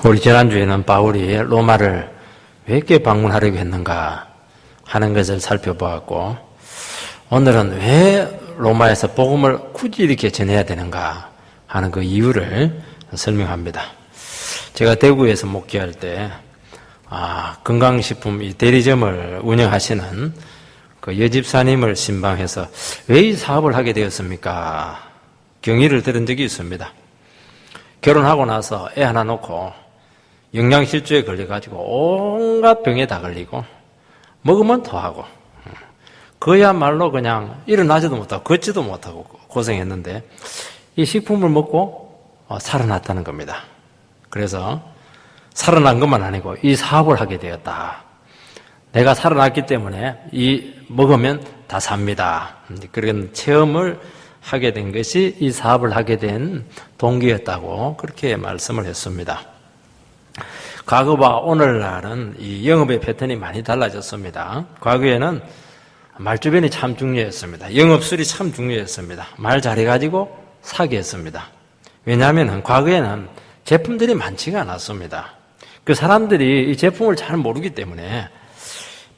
우리 지난주에는 바울이 로마를 왜 이렇게 방문하려고 했는가 하는 것을 살펴보았고, 오늘은 왜 로마에서 복음을 굳이 이렇게 전해야 되는가 하는 그 이유를 설명합니다. 제가 대구에서 목회할 때 건강식품 대리점을 운영하시는 그 여집사님을 신방해서 왜 이 사업을 하게 되었습니까? 경위를 들은 적이 있습니다. 결혼하고 나서 애 하나 놓고 영양실조에 걸려가지고 온갖 병에 다 걸리고 먹으면 토하고 그야말로 그냥 일어나지도 못하고 걷지도 못하고 고생했는데 이 식품을 먹고 살아났다는 겁니다. 그래서 살아난 것만 아니고 이 사업을 하게 되었다. 내가 살아났기 때문에 먹으면 다 삽니다. 그런 체험을 하게 된 것이 이 사업을 하게 된 동기였다고 그렇게 말씀을 했습니다. 과거와 오늘날은 이 영업의 패턴이 많이 달라졌습니다. 과거에는 말주변이 참 중요했습니다. 영업술이 참 중요했습니다. 말 잘해가지고 사게 했습니다. 왜냐하면 과거에는 제품들이 많지가 않았습니다. 그 사람들이 이 제품을 잘 모르기 때문에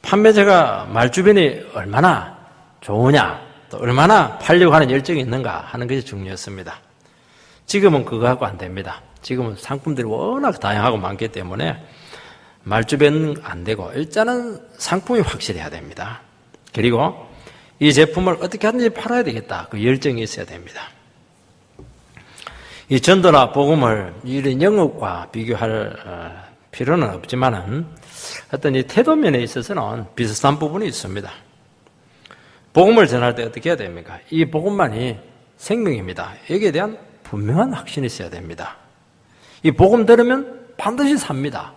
판매자가 말주변이 얼마나 좋으냐, 또 얼마나 팔려고 하는 열정이 있는가 하는 것이 중요했습니다. 지금은 그거하고 안 됩니다. 지금은 상품들이 워낙 다양하고 많기 때문에 말주변은 안 되고 일단은 상품이 확실해야 됩니다. 그리고 이 제품을 어떻게 하든지 팔아야 되겠다. 그 열정이 있어야 됩니다. 이 전도나 복음을 이런 영업과 비교할 필요는 없지만은 어떤 이 태도면에 있어서는 비슷한 부분이 있습니다. 복음을 전할 때 어떻게 해야 됩니까? 이 복음만이 생명입니다. 여기에 대한 분명한 확신이 있어야 됩니다. 이 복음 들으면 반드시 삽니다.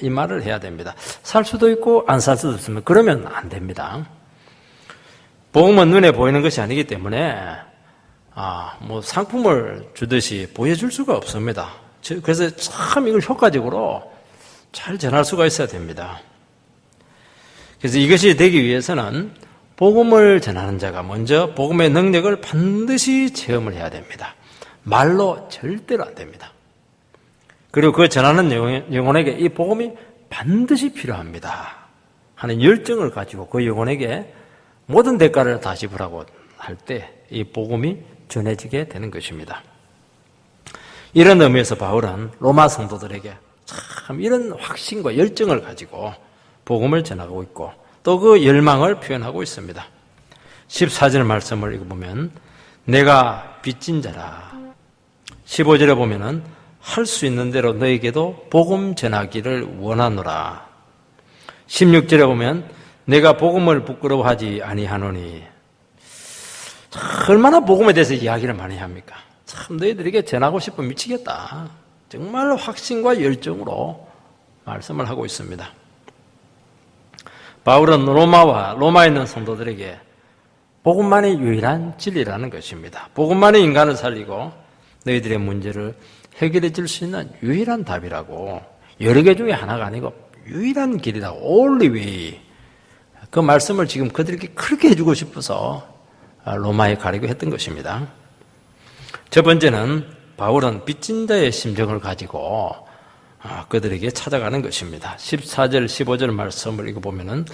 이 말을 해야 됩니다. 살 수도 있고 안 살 수도 있으면 그러면 안 됩니다. 복음은 눈에 보이는 것이 아니기 때문에 상품을 주듯이 보여줄 수가 없습니다. 그래서 참 이걸 효과적으로 잘 전할 수가 있어야 됩니다. 그래서 이것이 되기 위해서는 복음을 전하는 자가 먼저 복음의 능력을 반드시 체험을 해야 됩니다. 말로 절대로 안 됩니다. 그리고 그 전하는 영혼에게 이 복음이 반드시 필요합니다 하는 열정을 가지고 그 영혼에게 모든 대가를 다 지불하고 할 때 이 복음이 전해지게 되는 것입니다. 이런 의미에서 바울은 로마 성도들에게 참 이런 확신과 열정을 가지고 복음을 전하고 있고 또 그 열망을 표현하고 있습니다. 14절 말씀을 읽어보면 내가 빚진 자라. 15절에 보면은 할 수 있는 대로 너에게도 복음 전하기를 원하노라. 16절에 보면 내가 복음을 부끄러워하지 아니하노니. 얼마나 복음에 대해서 이야기를 많이 합니까? 참 너희들에게 전하고 싶어 미치겠다. 정말 확신과 열정으로 말씀을 하고 있습니다. 바울은 로마에 있는 성도들에게 복음만이 유일한 진리라는 것입니다. 복음만이 인간을 살리고 너희들의 문제를 해결해 줄 수 있는 유일한 답이라고, 여러 개 중에 하나가 아니고 유일한 길이라고, only way. 그 말씀을 지금 그들에게 그렇게 해주고 싶어서 로마에 가려고 했던 것입니다. 첫 번째는 바울은 빚진 자의 심정을 가지고 그들에게 찾아가는 것입니다. 14절, 15절 말씀을 읽어보면은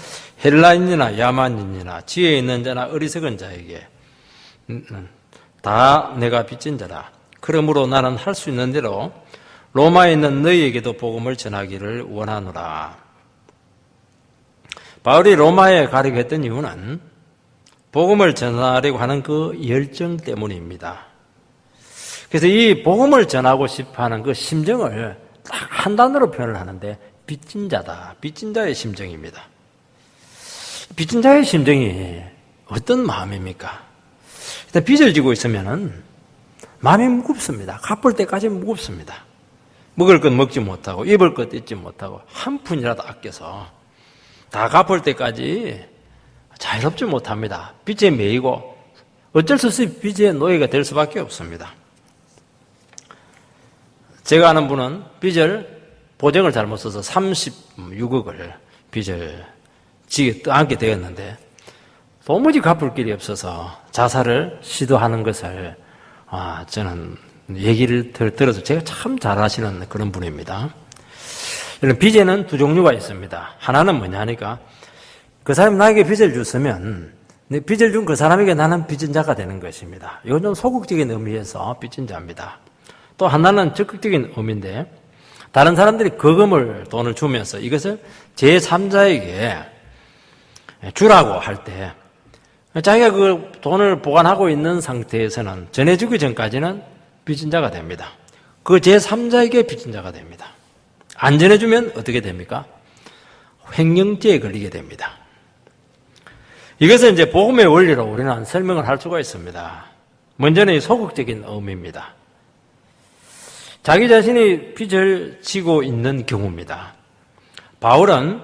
헬라인이나 야만인이나 지혜 있는 자나 어리석은 자에게 다 내가 빚진 자라. 그러므로 나는 할 수 있는 대로 로마에 있는 너희에게도 복음을 전하기를 원하노라. 바울이 로마에 가려고 했던 이유는 복음을 전하려고 하는 그 열정 때문입니다. 그래서 이 복음을 전하고 싶어하는 그 심정을 딱 한 단어로 표현을 하는데 빚진 자다. 빚진 자의 심정입니다. 빚진 자의 심정이 어떤 마음입니까? 일단 빚을 지고 있으면은 마음이 무겁습니다. 갚을 때까지 무겁습니다. 먹을 것 먹지 못하고 입을 것 입지 못하고 한 푼이라도 아껴서 다 갚을 때까지 자유롭지 못합니다. 빚에 매이고 어쩔 수 없이 빚의 노예가 될 수밖에 없습니다. 제가 아는 분은 빚을 보증을 잘못 써서 36억을 빚을 떠안게 되었는데 도무지 갚을 길이 없어서 자살을 시도하는 것을 저는 얘기를 들어서 제가 참 잘하시는 그런 분입니다. 이런 빚에는 두 종류가 있습니다. 하나는 뭐냐 하니까 그 사람이 나에게 빚을 줬으면 빚을 준 그 사람에게 나는 빚진 자가 되는 것입니다. 이건 좀 소극적인 의미에서 빚진 자입니다. 또 하나는 적극적인 의미인데 다른 사람들이 돈을 주면서 이것을 제3자에게 주라고 할 때 자기가 그 돈을 보관하고 있는 상태에서는 전해주기 전까지는 빚진 자가 됩니다. 그 제3자에게 빚진 자가 됩니다. 안 전해주면 어떻게 됩니까? 횡령죄에 걸리게 됩니다. 이것은 이제 복음의 원리로 우리는 설명을 할 수가 있습니다. 먼저는 소극적인 의미입니다. 자기 자신이 빚을 지고 있는 경우입니다. 바울은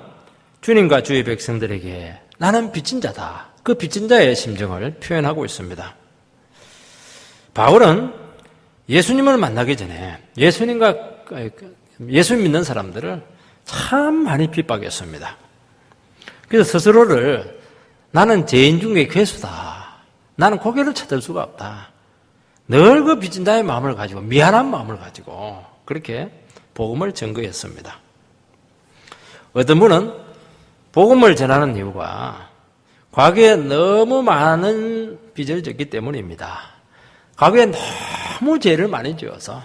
주님과 주의 백성들에게 나는 빚진 자다. 그 빚진 자의 심정을 표현하고 있습니다. 바울은 예수님을 만나기 전에 예수 믿는 사람들을 참 많이 핍박했습니다. 그래서 스스로를 나는 죄인 중에 괴수다. 나는 고개를 쳐들 수가 없다. 늘 그 빚진 자의 마음을 가지고 미안한 마음을 가지고 그렇게 복음을 전거했습니다. 어떤 분은 복음을 전하는 이유가 과거에 너무 많은 빚을 졌기 때문입니다. 과거에 너무 죄를 많이 지어서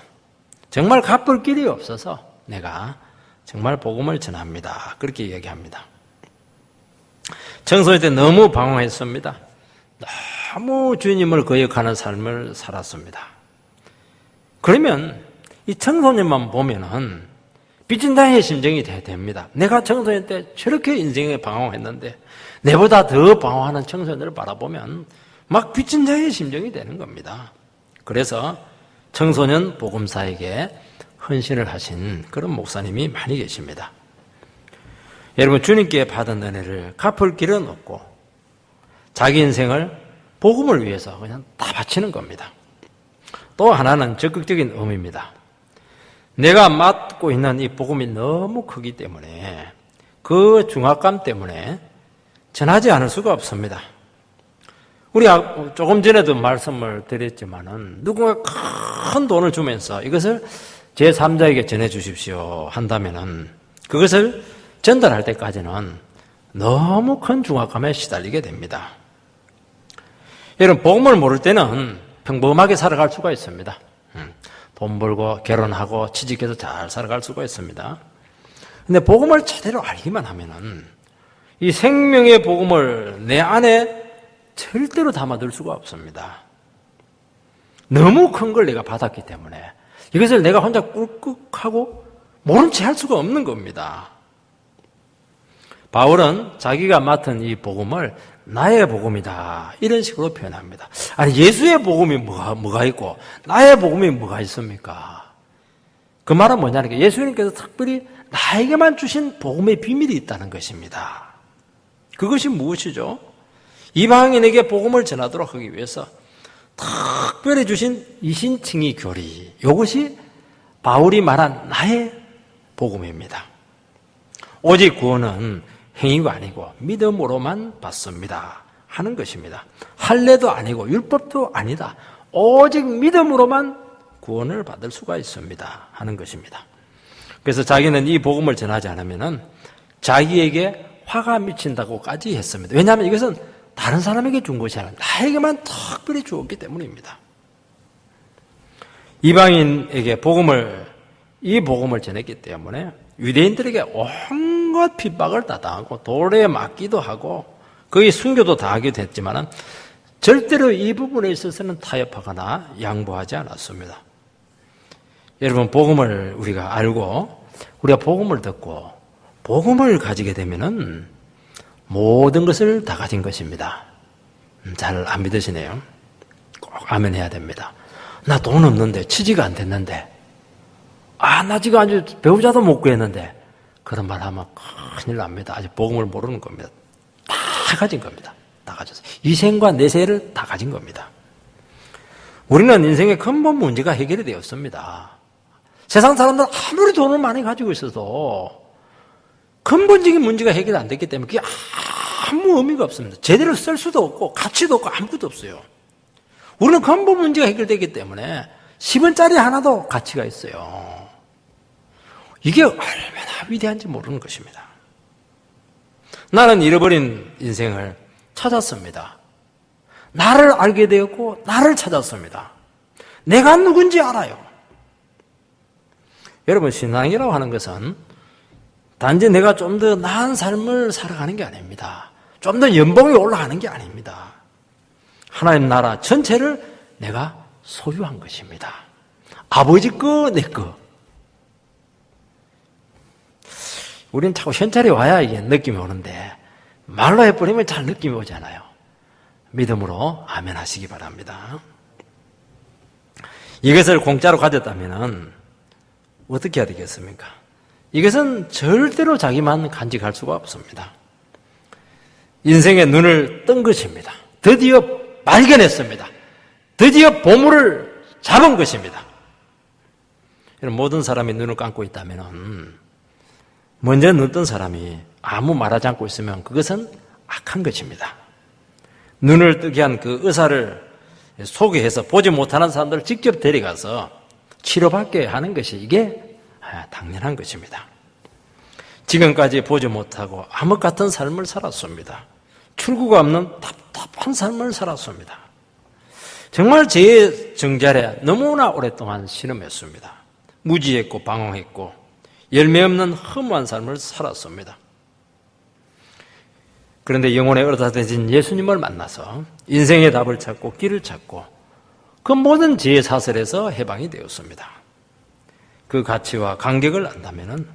정말 갚을 길이 없어서 내가 정말 복음을 전합니다. 그렇게 이야기합니다. 청소년 때 너무 방황했습니다. 너무 주님을 거역하는 삶을 살았습니다. 그러면 이 청소년만 보면은 빚진 자의 심정이 됩니다. 내가 청소년 때 저렇게 인생에 방황했는데 내보다 더 방황하는 청소년들을 바라보면 막 빚진 자의 심정이 되는 겁니다. 그래서 청소년 복음사에게 헌신을 하신 그런 목사님이 많이 계십니다. 여러분, 주님께 받은 은혜를 갚을 길은 없고 자기 인생을 복음을 위해서 그냥 다 바치는 겁니다. 또 하나는 적극적인 의미입니다. 내가 맡고 있는 이 복음이 너무 크기 때문에 그 중압감 때문에 전하지 않을 수가 없습니다. 우리가 조금 전에도 말씀을 드렸지만은 누군가 큰 돈을 주면서 이것을 제3자에게 전해 주십시오 한다면은 그것을 전달할 때까지는 너무 큰 중압감에 시달리게 됩니다. 여러분, 복음을 모를 때는 평범하게 살아갈 수가 있습니다. 돈 벌고 결혼하고 취직해서 잘 살아갈 수가 있습니다. 근데 복음을 제대로 알기만 하면은 이 생명의 복음을 내 안에 절대로 담아둘 수가 없습니다. 너무 큰 걸 내가 받았기 때문에 이것을 내가 혼자 꿀꺽하고 모른 채 할 수가 없는 겁니다. 바울은 자기가 맡은 이 복음을 나의 복음이다 이런 식으로 표현합니다. 아니, 예수의 복음이 뭐가 있고 나의 복음이 뭐가 있습니까? 그 말은 뭐냐니까 예수님께서 특별히 나에게만 주신 복음의 비밀이 있다는 것입니다. 그것이 무엇이죠? 이방인에게 복음을 전하도록 하기 위해서 특별히 주신 이신칭의 교리, 이것이 바울이 말한 나의 복음입니다. 오직 구원은 행위가 아니고 믿음으로만 받습니다 하는 것입니다. 할례도 아니고 율법도 아니다. 오직 믿음으로만 구원을 받을 수가 있습니다 하는 것입니다. 그래서 자기는 이 복음을 전하지 않으면 자기에게 화가 미친다고까지 했습니다. 왜냐하면 이것은 다른 사람에게 준 것이 아니라 나에게만 특별히 주었기 때문입니다. 이방인에게 이 복음을 전했기 때문에 유대인들에게 온갖 핍박을 다 당하고 돌에 맞기도 하고 거의 순교도 당하기도 했지만 절대로 이 부분에 있어서는 타협하거나 양보하지 않았습니다. 여러분, 복음을 우리가 알고 우리가 복음을 듣고 복음을 가지게 되면은 모든 것을 다 가진 것입니다. 잘 안 믿으시네요. 꼭 아멘 해야 됩니다. 나 돈 없는데, 취직 안 됐는데, 나 지금 아주 배우자도 못 구했는데, 그런 말 하면 큰일 납니다. 아직 복음을 모르는 겁니다. 다 가진 겁니다. 다 가졌어요. 이 생과 내세를 다 가진 겁니다. 우리는 인생의 근본 문제가 해결이 되었습니다. 세상 사람들은 아무리 돈을 많이 가지고 있어도 근본적인 문제가 해결 안 됐기 때문에 그게 아무 의미가 없습니다. 제대로 쓸 수도 없고 가치도 없고 아무것도 없어요. 우리는 근본 문제가 해결되기 때문에 10원짜리 하나도 가치가 있어요. 이게 얼마나 위대한지 모르는 것입니다. 나는 잃어버린 인생을 찾았습니다. 나를 알게 되었고 나를 찾았습니다. 내가 누군지 알아요. 여러분, 신앙이라고 하는 것은 단지 내가 좀 더 나은 삶을 살아가는 게 아닙니다. 좀 더 연봉이 올라가는 게 아닙니다. 하나님 나라 전체를 내가 소유한 것입니다. 아버지 거, 내 거. 우리는 자꾸 현찰이 와야 이게 느낌이 오는데 말로 해버리면 잘 느낌이 오잖아요. 믿음으로 아멘 하시기 바랍니다. 이것을 공짜로 가졌다면 어떻게 해야 되겠습니까? 이것은 절대로 자기만 간직할 수가 없습니다. 인생의 눈을 뜬 것입니다. 드디어 발견했습니다. 드디어 보물을 잡은 것입니다. 모든 사람이 눈을 감고 있다면 먼저 눈 뜬 사람이 아무 말하지 않고 있으면 그것은 악한 것입니다. 눈을 뜨게 한 그 의사를 소개해서 보지 못하는 사람들을 직접 데려가서 치료받게 하는 것이 이게 당연한 것입니다. 지금까지 보지 못하고 암흑 같은 삶을 살았습니다. 출구가 없는 답답한 삶을 살았습니다. 정말 제 정절에 너무나 오랫동안 신음했습니다. 무지했고 방황했고 열매 없는 허무한 삶을 살았습니다. 그런데 영혼의 의사 되신 예수님을 만나서 인생의 답을 찾고 길을 찾고 그 모든 죄의 사슬에서 해방이 되었습니다. 그 가치와 간격을 안다면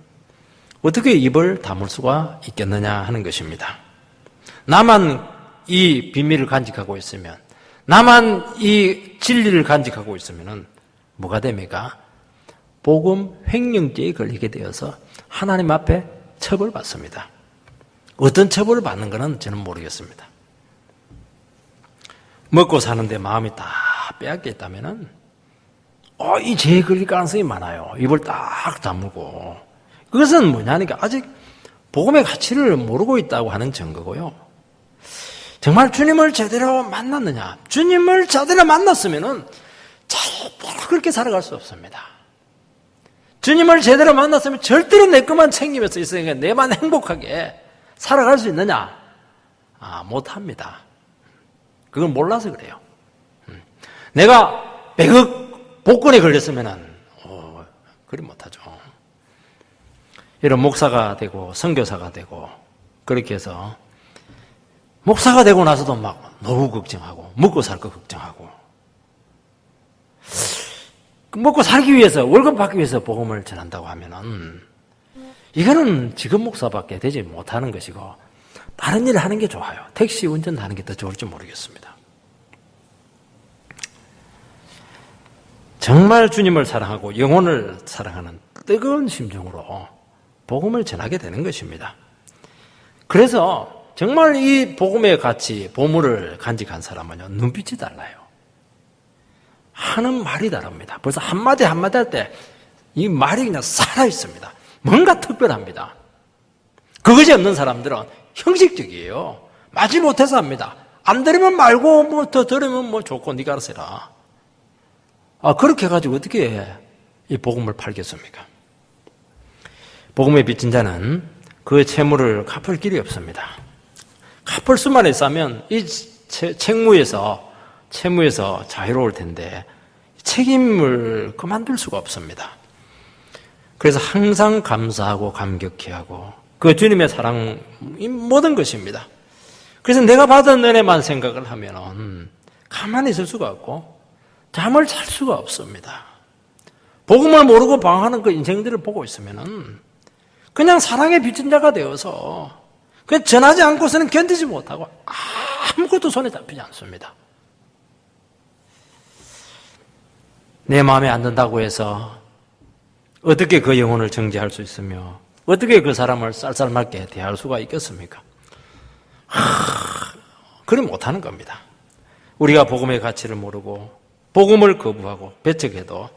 어떻게 입을 다물 수가 있겠느냐 하는 것입니다. 나만 이 비밀을 간직하고 있으면, 나만 이 진리를 간직하고 있으면 뭐가 됩니까? 복음 횡령죄에 걸리게 되어서 하나님 앞에 처벌받습니다. 어떤 처벌을 받는 것은 저는 모르겠습니다. 먹고 사는데 마음이 다 빼앗겨 있다면 이 죄에 걸릴 가능성이 많아요. 입을 딱 다물고. 그것은 뭐냐니까 아직 복음의 가치를 모르고 있다고 하는 증거고요. 정말 주님을 제대로 만났느냐? 주님을 제대로 만났으면 절대로 그렇게 살아갈 수 없습니다. 주님을 제대로 만났으면 절대로 내 것만 챙기면서 있으니까 내만 행복하게 살아갈 수 있느냐? 못합니다. 그걸 몰라서 그래요. 내가 100억 복권에 걸렸으면 그리 못하죠. 이런 목사가 되고 선교사가 되고 그렇게 해서 목사가 되고 나서도 막 노후 걱정하고 먹고 살 거 걱정하고 먹고 살기 위해서 월급 받기 위해서 복음을 전한다고 하면은 이거는 지금 목사밖에 되지 못하는 것이고 다른 일을 하는 게 좋아요. 택시 운전하는 게 더 좋을지 모르겠습니다. 정말 주님을 사랑하고 영혼을 사랑하는 뜨거운 심정으로 복음을 전하게 되는 것입니다. 그래서 정말 이 복음의 가치, 보물을 간직한 사람은요, 눈빛이 달라요. 하는 말이 다릅니다. 벌써 한마디 한마디 할 때 이 말이 그냥 살아있습니다. 뭔가 특별합니다. 그것이 없는 사람들은 형식적이에요. 마지 못해서 합니다. 안 들으면 말고 뭐 더 들으면 뭐 좋고 네가 알아서 해라. 그렇게 해가지고 어떻게 이 복음을 팔겠습니까? 복음에 빚진 자는 그 채무를 갚을 길이 없습니다. 갚을 수만 있으면 이 채무에서 자유로울 텐데 책임을 그만둘 수가 없습니다. 그래서 항상 감사하고 감격해 하고 그 주님의 사랑이 모든 것입니다. 그래서 내가 받은 은혜만 생각을 하면 가만히 있을 수가 없고 잠을 잘 수가 없습니다. 복음을 모르고 방황하는 그 인생들을 보고 있으면 그냥 사랑에 빚진 자가 되어서 그냥 전하지 않고서는 견디지 못하고 아무것도 손에 잡히지 않습니다. 내 마음에 안 든다고 해서 어떻게 그 영혼을 정죄할 수 있으며 어떻게 그 사람을 쌀쌀맞게 대할 수가 있겠습니까? 그리 못하는 겁니다. 우리가 복음의 가치를 모르고 복음을 거부하고 배척해도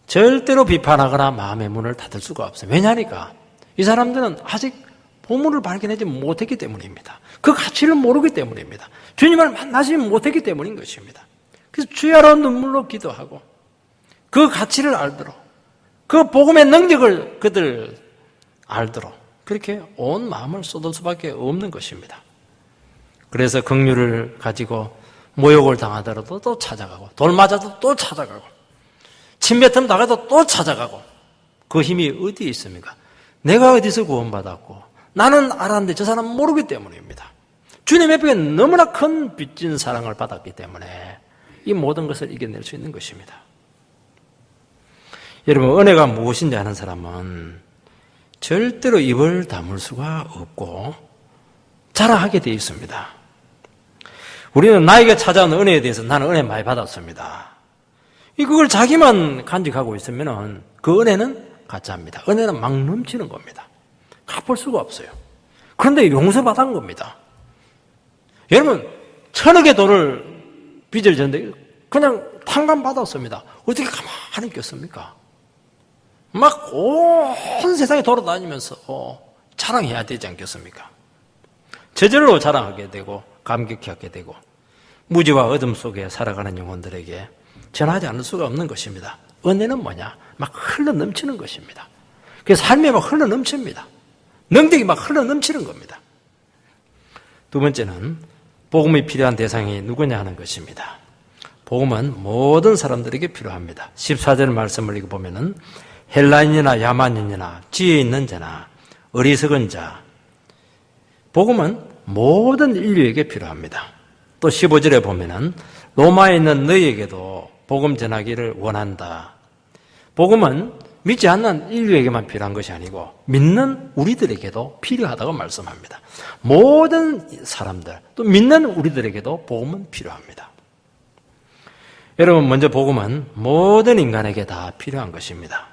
절대로 비판하거나 마음의 문을 닫을 수가 없어요. 왜냐니까 이 사람들은 아직 보물을 발견하지 못했기 때문입니다. 그 가치를 모르기 때문입니다. 주님을 만나지 못했기 때문인 것입니다. 그래서 주야로 눈물로 기도하고 그 가치를 알도록, 그 복음의 능력을 그들 알도록 그렇게 온 마음을 쏟을 수밖에 없는 것입니다. 그래서 긍휼을 가지고 모욕을 당하더라도 또 찾아가고, 돌 맞아도 또 찾아가고, 침뱉음 당해도 또 찾아가고. 그 힘이 어디에 있습니까? 내가 어디서 구원받았고 나는 알았는데 저 사람은 모르기 때문입니다. 주님 앞에 너무나 큰 빚진 사랑을 받았기 때문에 이 모든 것을 이겨낼 수 있는 것입니다. 여러분, 은혜가 무엇인지 아는 사람은 절대로 입을 다물 수가 없고 자랑하게 되어 있습니다. 우리는 나에게 찾아온 은혜에 대해서 나는 은혜 많이 받았습니다. 그걸 자기만 간직하고 있으면 그 은혜는 가짜입니다. 은혜는 막 넘치는 겁니다. 갚을 수가 없어요. 그런데 용서받은 겁니다. 여러분, 1000억의 돈을 빚을 졌는데 그냥 탕감받았습니다. 어떻게 가만히 있겠습니까? 막 온 세상에 돌아다니면서 자랑해야 되지 않겠습니까? 저절로 자랑하게 되고 감격하게 되고 무지와 어둠 속에 살아가는 영혼들에게 전하지 않을 수가 없는 것입니다. 은혜는 뭐냐? 막 흘러 넘치는 것입니다. 그래서 삶이 막 흘러 넘칩니다. 능력이 막 흘러 넘치는 겁니다. 두 번째는 복음이 필요한 대상이 누구냐 하는 것입니다. 복음은 모든 사람들에게 필요합니다. 14절 말씀을 읽어보면은 헬라인이나 야만인이나 지혜 있는 자나 어리석은 자, 복음은 모든 인류에게 필요합니다. 또 15절에 보면은 로마에 있는 너희에게도 복음 전하기를 원한다. 복음은 믿지 않는 인류에게만 필요한 것이 아니고 믿는 우리들에게도 필요하다고 말씀합니다. 모든 사람들, 또 믿는 우리들에게도 복음은 필요합니다. 여러분, 먼저 복음은 모든 인간에게 다 필요한 것입니다.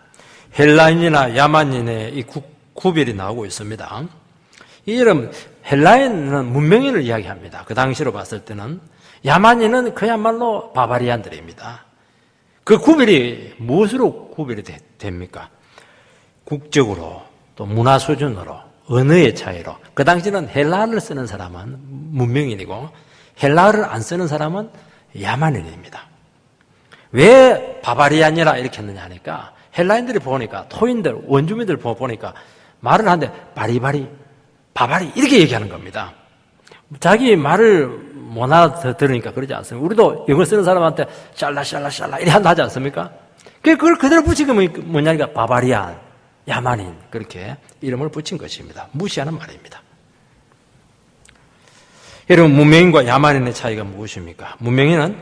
헬라인이나 야만인의 이 구별이 나오고 있습니다. 여러분, 헬라인은 문명인을 이야기합니다. 그 당시로 봤을 때는. 야만인은 그야말로 바바리안들입니다. 그 구별이 무엇으로 구별이 됩니까? 국적으로, 또 문화 수준으로, 언어의 차이로. 그 당시는 헬라어를 쓰는 사람은 문명인이고 헬라어를 안 쓰는 사람은 야만인입니다. 왜 바바리안이라 이렇게 했느냐 하니까 헬라인들이 보니까, 토인들, 원주민들 보니까 말을 하는데 바리바리, 바바리 이렇게 얘기하는 겁니다. 자기 말을 못 알아들으니까 그러지 않습니까? 우리도 영어 쓰는 사람한테 샬라 이렇게 하지 않습니까? 그걸 그대로 붙이면 뭐냐니까 바바리안, 야만인 그렇게 이름을 붙인 것입니다. 무시하는 말입니다. 여러분, 문명인과 야만인의 차이가 무엇입니까? 문명인은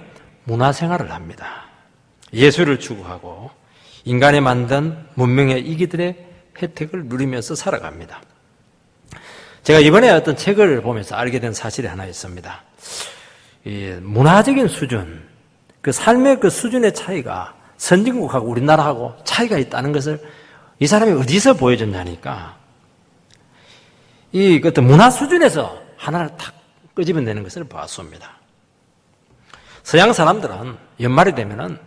문화생활을 합니다. 예술을 추구하고 인간이 만든 문명의 이기들의 혜택을 누리면서 살아갑니다. 제가 이번에 어떤 책을 보면서 알게 된 사실이 하나 있습니다. 이 문화적인 수준, 그 삶의 그 수준의 차이가 선진국하고 우리나라하고 차이가 있다는 것을 이 사람이 어디서 보여줬냐니까, 이 어떤 문화 수준에서 하나를 탁 끄집어내는 것을 봤습니다. 서양 사람들은 연말이 되면은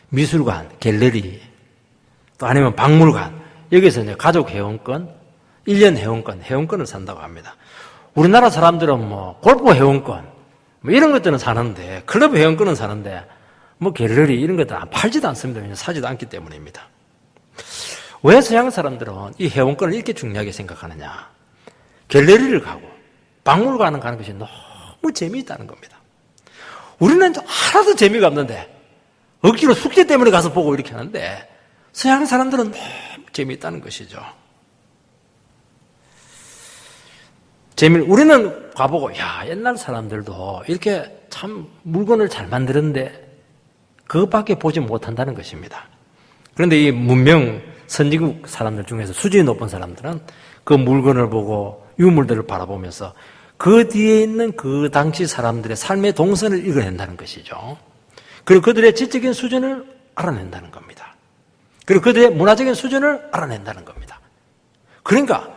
미술관, 갤러리, 또 아니면 박물관, 여기서 이제 가족 회원권, 1년 회원권을 산다고 합니다. 우리나라 사람들은 뭐 골프 회원권, 뭐 이런 것들은 사는데, 클럽 회원권은 사는데, 뭐 갤러리 이런 것들 팔지도 않습니다. 왜냐하면 사지도 않기 때문입니다. 왜 서양 사람들은 이 회원권을 이렇게 중요하게 생각하느냐? 갤러리를 가고 박물관을 가는 것이 너무 재미있다는 겁니다. 우리는 하나도 재미가 없는데 억지로 숙제 때문에 가서 보고 이렇게 하는데, 서양 사람들은 너무 재미있다는 것이죠. 우리는 가보고, 야, 옛날 사람들도 이렇게 참 물건을 잘 만들었는데 그것밖에 보지 못한다는 것입니다. 그런데 이 문명 선진국 사람들 중에서 수준이 높은 사람들은 그 물건을 보고 유물들을 바라보면서 그 뒤에 있는 그 당시 사람들의 삶의 동선을 읽어낸다는 것이죠. 그리고 그들의 지적인 수준을 알아낸다는 겁니다. 그리고 그들의 문화적인 수준을 알아낸다는 겁니다. 그러니까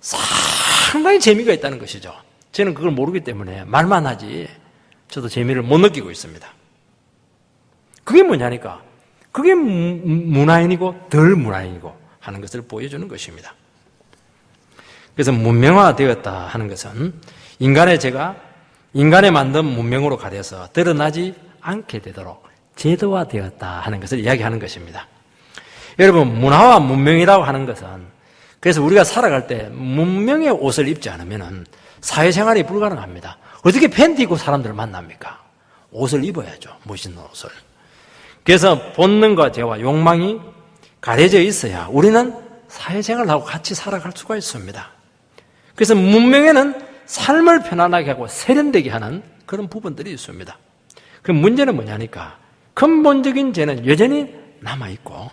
상당히 재미가 있다는 것이죠. 저는 그걸 모르기 때문에 말만 하지 저도 재미를 못 느끼고 있습니다. 그게 뭐냐니까, 그게 문화인이고 덜 문화인이고 하는 것을 보여주는 것입니다. 그래서 문명화되었다 하는 것은 인간의 죄가 인간의 만든 문명으로 가려서 드러나지 않게 되도록 제도화되었다 하는 것을 이야기하는 것입니다. 여러분, 문화와 문명이라고 하는 것은, 그래서 우리가 살아갈 때 문명의 옷을 입지 않으면 사회생활이 불가능합니다. 어떻게 팬티 입고 사람들을 만납니까? 옷을 입어야죠. 멋있는 옷을. 그래서 본능과 죄와 욕망이 가려져 있어야 우리는 사회생활을 하고 같이 살아갈 수가 있습니다. 그래서 문명에는 삶을 편안하게 하고 세련되게 하는 그런 부분들이 있습니다. 그 문제는 뭐냐니까 근본적인 죄는 여전히 남아있고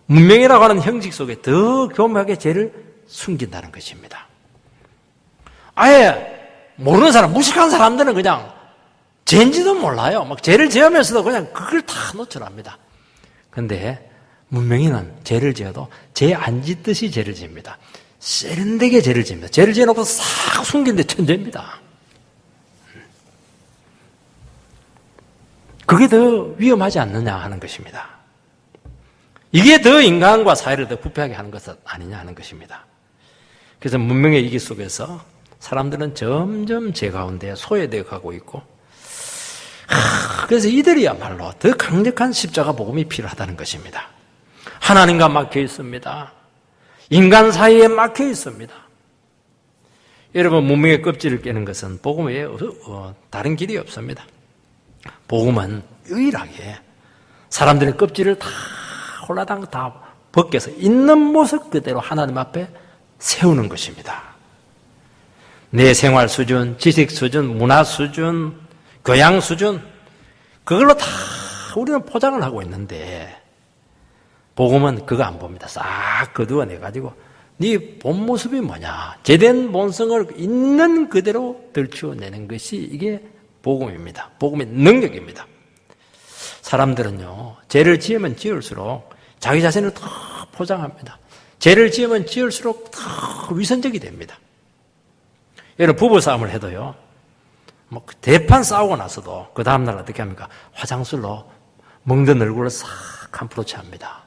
문명이라고 하는 형식 속에 더 교묘하게 죄를 숨긴다는 것입니다. 아예 모르는 사람, 무식한 사람들은 그냥 죄인지도 몰라요. 막 죄를 지으면서도 그냥 그걸 다 노출합니다. 그런데 문명인은 죄를 지어도 죄 안 짓듯이 죄를 지습니다. 세련되게 죄를 지습니다. 죄를 지어놓고 싹 숨긴 데 천재입니다. 그게 더 위험하지 않느냐 하는 것입니다. 이게 더 인간과 사회를 더 부패하게 하는 것은 아니냐 하는 것입니다. 그래서 문명의 이기 속에서 사람들은 점점 죄 가운데 소외되어 가고 있고, 그래서 이들이야말로 더 강력한 십자가 복음이 필요하다는 것입니다. 하나님과 막혀 있습니다. 인간 사이에 막혀 있습니다. 여러분, 문명의 껍질을 깨는 것은 복음 외에 다른 길이 없습니다. 복음은 유일하게 사람들의 껍질을 다 홀라당 다 벗겨서 있는 모습 그대로 하나님 앞에 세우는 것입니다. 내 생활 수준, 지식 수준, 문화 수준, 교양 수준, 그걸로 다 우리는 포장을 하고 있는데 복음은 그거 안 봅니다. 싹 거두어내가지고 네 본 모습이 뭐냐, 제된 본성을 있는 그대로 들추어내는 것이 이게 복음입니다. 복음의 능력입니다. 사람들은요, 죄를 지으면 지을수록 자기 자신을 더 포장합니다. 죄를 지으면 지을수록 더 위선적이 됩니다. 여러분, 부부싸움을 해도요, 뭐 대판 싸우고 나서도 그 다음날 어떻게 합니까? 화장술로 멍든 얼굴을 싹 한 프로치 합니다.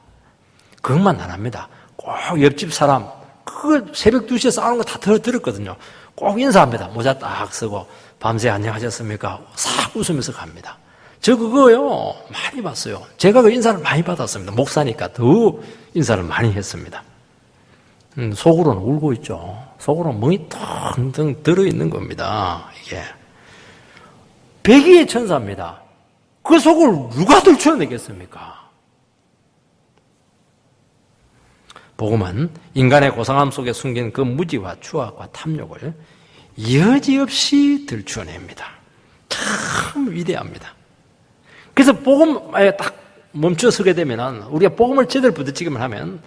그것만 안 합니다. 꼭 옆집 사람, 그거 새벽 2시에 싸우는 거 다 들었거든요. 꼭 인사합니다. 모자 딱 쓰고 밤새 안녕하셨습니까? 싹 웃으면서 갑니다. 저 그거요 많이 봤어요. 제가 그 인사를 많이 받았습니다. 목사니까 더 인사를 많이 했습니다. 속으로는 울고 있죠. 속으로는 멍이 텅텅 들어있는 겁니다. 이게 백의의 천사입니다. 그 속을 누가 들춰내겠습니까? 복음은 인간의 고상함 속에 숨긴 그 무지와 추악과 탐욕을 여지없이 들춰냅니다. 참 위대합니다. 그래서 복음에 딱 멈춰 서게 되면, 우리가 복음을 제대로 부딪히기만 하면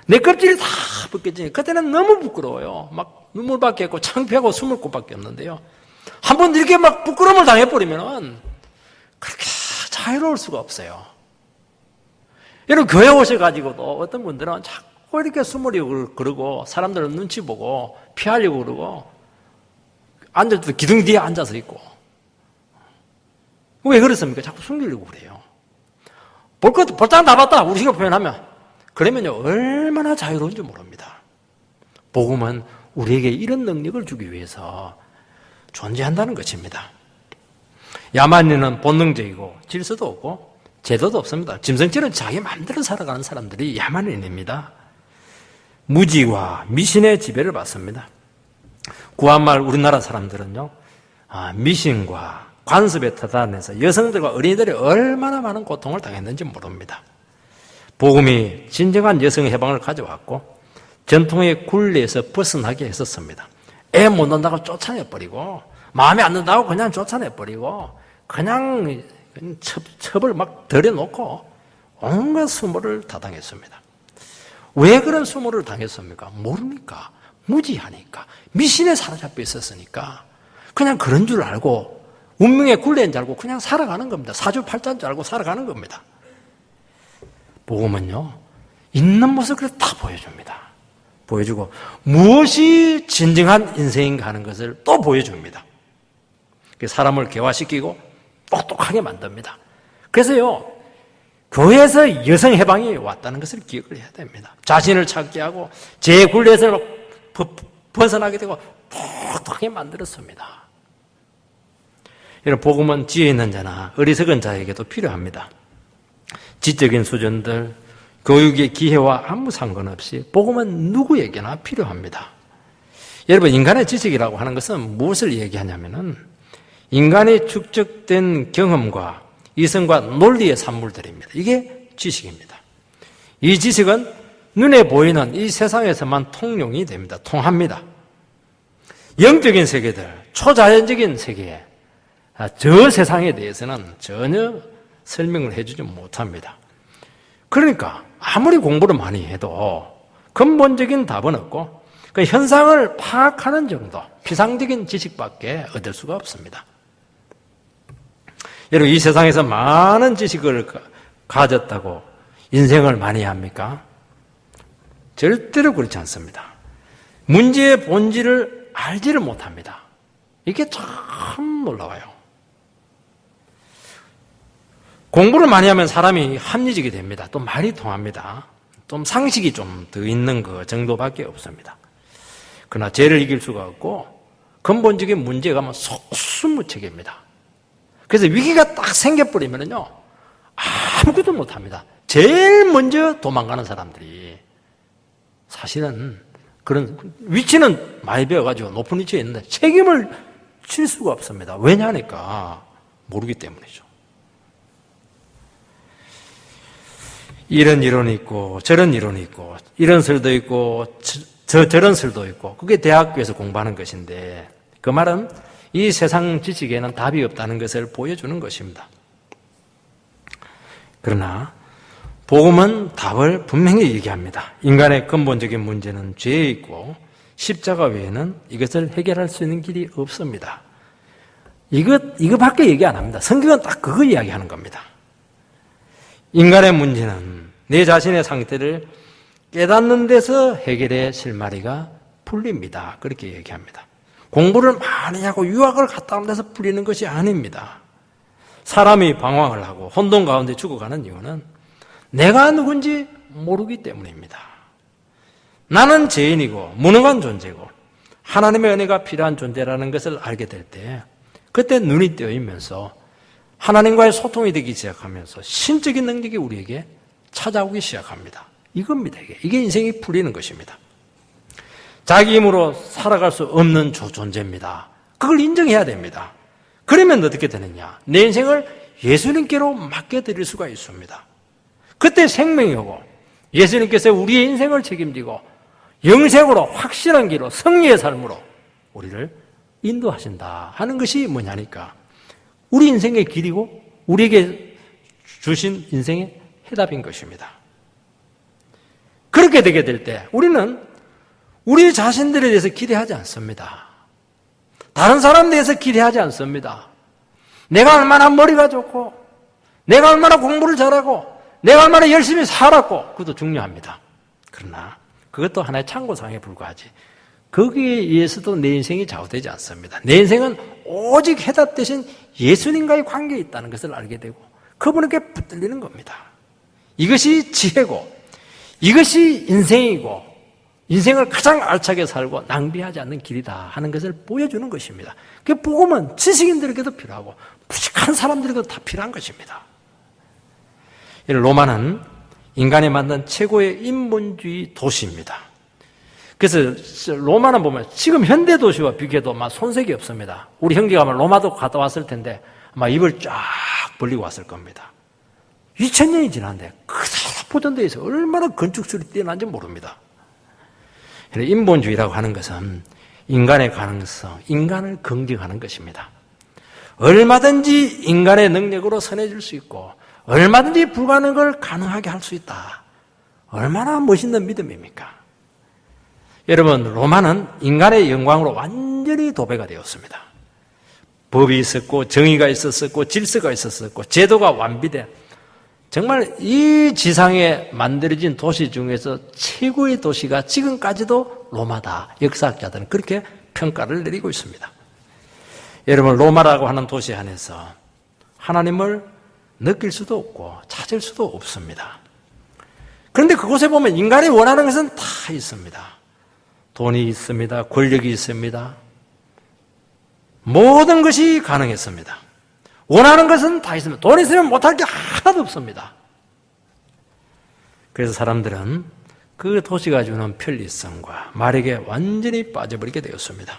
내 껍질이 다 벗겨지니 그때는 너무 부끄러워요. 막 눈물밖에 없고 창피하고 숨을 곳밖에 없는데요. 한번 이렇게 막 부끄러움을 당해버리면 그렇게 자유로울 수가 없어요. 여러분, 교회 오셔가지고도 어떤 분들은 자꾸 이렇게 숨으려고 그러고 사람들은 눈치 보고 피하려고 그러고 앉을 때 기둥 뒤에 앉아서 있고, 왜 그렇습니까? 자꾸 숨기려고 그래요. 볼장 다 봤다, 우리 식으로 표현하면. 그러면요, 얼마나 자유로운지 모릅니다. 복음은 우리에게 이런 능력을 주기 위해서 존재한다는 것입니다. 야만인은 본능적이고 질서도 없고 제도도 없습니다. 짐승처럼 자기 마음대로 살아가는 사람들이 야만인입니다. 무지와 미신의 지배를 받습니다. 구한말 우리나라 사람들은요, 미신과 관습에 터단해서 여성들과 어린이들이 얼마나 많은 고통을 당했는지 모릅니다. 복음이 진정한 여성 해방을 가져왔고 전통의 굴레에서 벗어나게 했었습니다. 애 못 낳는다고 쫓아내버리고 마음에 안 든다고 그냥 쫓아내버리고 그냥 첩을 막 들여놓고 온갖 수모를 다 당했습니다. 왜 그런 수모를 당했습니까? 모릅니까? 무지하니까, 미신에 사로잡혀 있었으니까 그냥 그런 줄 알고 운명의 굴레인 줄 알고 그냥 살아가는 겁니다. 사주팔자인 줄 알고 살아가는 겁니다. 복음은요, 있는 모습을 다 보여줍니다. 보여주고 무엇이 진정한 인생인가 하는 것을 또 보여줍니다. 사람을 개화시키고 똑똑하게 만듭니다. 그래서요, 교회에서 여성 해방이 왔다는 것을 기억을 해야 됩니다. 자신을 찾게 하고 제 굴레에서 벗어나게 되고 똑똑하게 만들었습니다. 여러분, 복음은 지혜 있는 자나 어리석은 자에게도 필요합니다. 지적인 수준들, 교육의 기회와 아무 상관없이 복음은 누구에게나 필요합니다. 여러분, 인간의 지식이라고 하는 것은 무엇을 얘기하냐면은 인간의 축적된 경험과 이성과 논리의 산물들입니다. 이게 지식입니다. 이 지식은 눈에 보이는 이 세상에서만 통용이 됩니다. 통합니다. 영적인 세계들, 초자연적인 세계, 저 세상에 대해서는 전혀 설명을 해주지 못합니다. 그러니까 아무리 공부를 많이 해도 근본적인 답은 없고 그 현상을 파악하는 정도, 피상적인 지식밖에 얻을 수가 없습니다. 여러분, 이 세상에서 많은 지식을 가졌다고 인생을 많이 합니까? 절대로 그렇지 않습니다. 문제의 본질을 알지를 못합니다. 이게 참 놀라워요. 공부를 많이 하면 사람이 합리적이 됩니다. 또 말이 통합니다. 좀 상식이 좀 더 있는 그 정도밖에 없습니다. 그러나 죄를 이길 수가 없고 근본적인 문제가 속수무책입니다. 그래서 위기가 딱 생겨버리면요 아무것도 못합니다. 제일 먼저 도망가는 사람들이 사실은 그런 위치는 많이 배워가지고 높은 위치에 있는데 책임을 질 수가 없습니다. 왜냐니까 모르기 때문이죠. 이런 이론이 있고 저런 이론이 있고 이런 설도 있고 저런 설도 있고 그게 대학교에서 공부하는 것인데 그 말은 이 세상 지식에는 답이 없다는 것을 보여주는 것입니다. 그러나 복음은 답을 분명히 얘기합니다. 인간의 근본적인 문제는 죄에 있고 십자가 외에는 이것을 해결할 수 있는 길이 없습니다. 이거밖에 얘기 안 합니다. 성경은 딱 그거 이야기하는 겁니다. 인간의 문제는 내 자신의 상태를 깨닫는 데서 해결의 실마리가 풀립니다. 그렇게 얘기합니다. 공부를 많이 하고 유학을 갔다 오는 데서 풀리는 것이 아닙니다. 사람이 방황을 하고 혼돈 가운데 죽어가는 이유는 내가 누군지 모르기 때문입니다. 나는 죄인이고 무능한 존재고 하나님의 은혜가 필요한 존재라는 것을 알게 될 때 그때 눈이 뜨이면서 하나님과의 소통이 되기 시작하면서 신적인 능력이 우리에게 찾아오기 시작합니다. 이겁니다. 이게 인생이 풀리는 것입니다. 자기 힘으로 살아갈 수 없는 존재입니다. 그걸 인정해야 됩니다. 그러면 어떻게 되느냐? 내 인생을 예수님께로 맡겨드릴 수가 있습니다. 그때 생명이 오고 예수님께서 우리의 인생을 책임지고 영생으로 확실한 길로 승리의 삶으로 우리를 인도하신다 하는 것이 뭐냐니까 우리 인생의 길이고 우리에게 주신 인생의 해답인 것입니다. 그렇게 되게 될 때 우리는 우리 자신들에 대해서 기대하지 않습니다. 다른 사람에 대해서 기대하지 않습니다. 내가 얼마나 머리가 좋고 내가 얼마나 공부를 잘하고 내가 얼마나 열심히 살았고 그것도 중요합니다. 그러나 그것도 하나의 참고사항에 불과하지 거기에 의해서도 내 인생이 좌우되지 않습니다. 내 인생은 오직 해답 대신 예수님과의 관계에 있다는 것을 알게 되고 그분에게 붙들리는 겁니다. 이것이 지혜고 이것이 인생이고 인생을 가장 알차게 살고 낭비하지 않는 길이다 하는 것을 보여주는 것입니다. 그 복음은 지식인들에게도 필요하고 무식한 사람들에게도 다 필요한 것입니다. 로마는 인간이 만든 최고의 인본주의 도시입니다. 그래서 로마는 보면 지금 현대 도시와 비교해도 아마 손색이 없습니다. 우리 형제가 아마 로마도 갔다 왔을 텐데 아마 입을 쫙 벌리고 왔을 겁니다. 2000년이 지났는데 그대로 보존되어 있어 얼마나 건축술이 뛰어난지 모릅니다. 인본주의라고 하는 것은 인간의 가능성, 인간을 긍정하는 것입니다. 얼마든지 인간의 능력으로 선해질 수 있고 얼마든지 불가능한 걸 가능하게 할 수 있다. 얼마나 멋있는 믿음입니까? 여러분, 로마는 인간의 영광으로 완전히 도배가 되었습니다. 법이 있었고 정의가 있었고 질서가 있었고 제도가 완비된 정말 이 지상에 만들어진 도시 중에서 최고의 도시가 지금까지도 로마다. 역사학자들은 그렇게 평가를 내리고 있습니다. 여러분, 로마라고 하는 도시 안에서 하나님을 느낄 수도 없고 찾을 수도 없습니다. 그런데 그곳에 보면 인간이 원하는 것은 다 있습니다. 돈이 있습니다. 권력이 있습니다. 모든 것이 가능했습니다. 원하는 것은 다 있습니다. 돈 있으면 못할 게 하나도 없습니다. 그래서 사람들은 그 도시가 주는 편리성과 마력에 완전히 빠져버리게 되었습니다.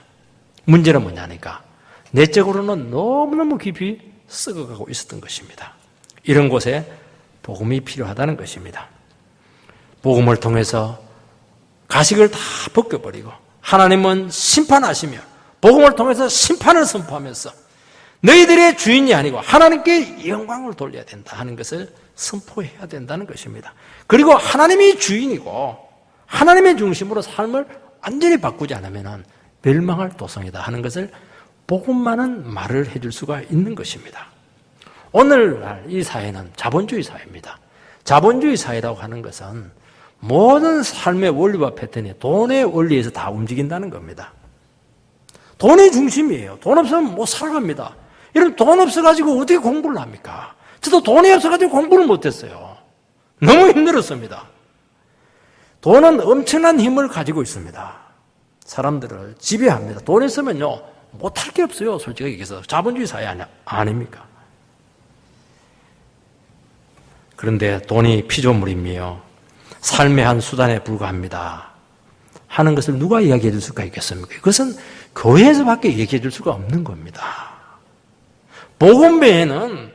문제는 뭐냐니까 내적으로는 너무너무 깊이 썩어가고 있었던 것입니다. 이런 곳에 복음이 필요하다는 것입니다. 복음을 통해서 가식을 다 벗겨버리고 하나님은 심판하시며 복음을 통해서 심판을 선포하면서 너희들의 주인이 아니고 하나님께 영광을 돌려야 된다 하는 것을 선포해야 된다는 것입니다. 그리고 하나님이 주인이고 하나님의 중심으로 삶을 완전히 바꾸지 않으면 멸망할 도성이다 하는 것을 복음만은 말을 해줄 수가 있는 것입니다. 오늘날 이 사회는 자본주의 사회입니다. 자본주의 사회라고 하는 것은 모든 삶의 원리와 패턴이 돈의 원리에서 다 움직인다는 겁니다. 돈이 중심이에요. 돈 없으면 못 살아갑니다. 이런 돈 없어가지고 어떻게 공부를 합니까? 저도 돈이 없어가지고 공부를 못했어요. 너무 힘들었습니다. 돈은 엄청난 힘을 가지고 있습니다. 사람들을 지배합니다. 돈 있으면요 못할 게 없어요. 솔직히 얘기해서 자본주의 사회 아닙니까? 그런데 돈이 피조물이며 삶의 한 수단에 불과합니다 하는 것을 누가 이야기해 줄 수가 있겠습니까? 그것은 교회에서밖에 얘기해 줄 수가 없는 겁니다. 복음 외에는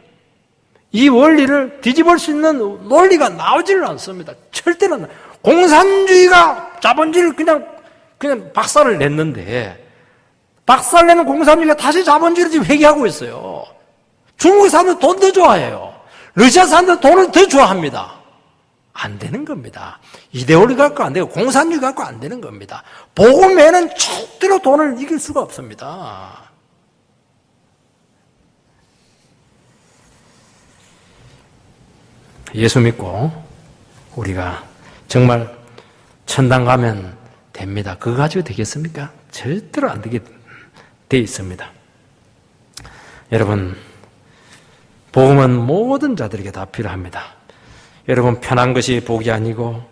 이 원리를 뒤집을 수 있는 논리가 나오지를 않습니다. 절대로. 공산주의가 자본주의를 그냥 박살을 냈는데 박살내는 공산주의가 다시 자본주의를 지금 회귀하고 있어요. 중국 사람들 돈 더 좋아해요. 러시아 사람들 돈을 더 좋아합니다. 안 되는 겁니다. 이데올로기 갖고 안 되고 공산주의 갖고 안 되는 겁니다. 복음 외에는 절대로 돈을 이길 수가 없습니다. 예수 믿고 우리가 정말 천당 가면 됩니다. 그거 가지고 되겠습니까? 절대로 안 되게 돼 있습니다. 여러분, 복음은 모든 자들에게 다 필요합니다. 여러분, 편한 것이 복이 아니고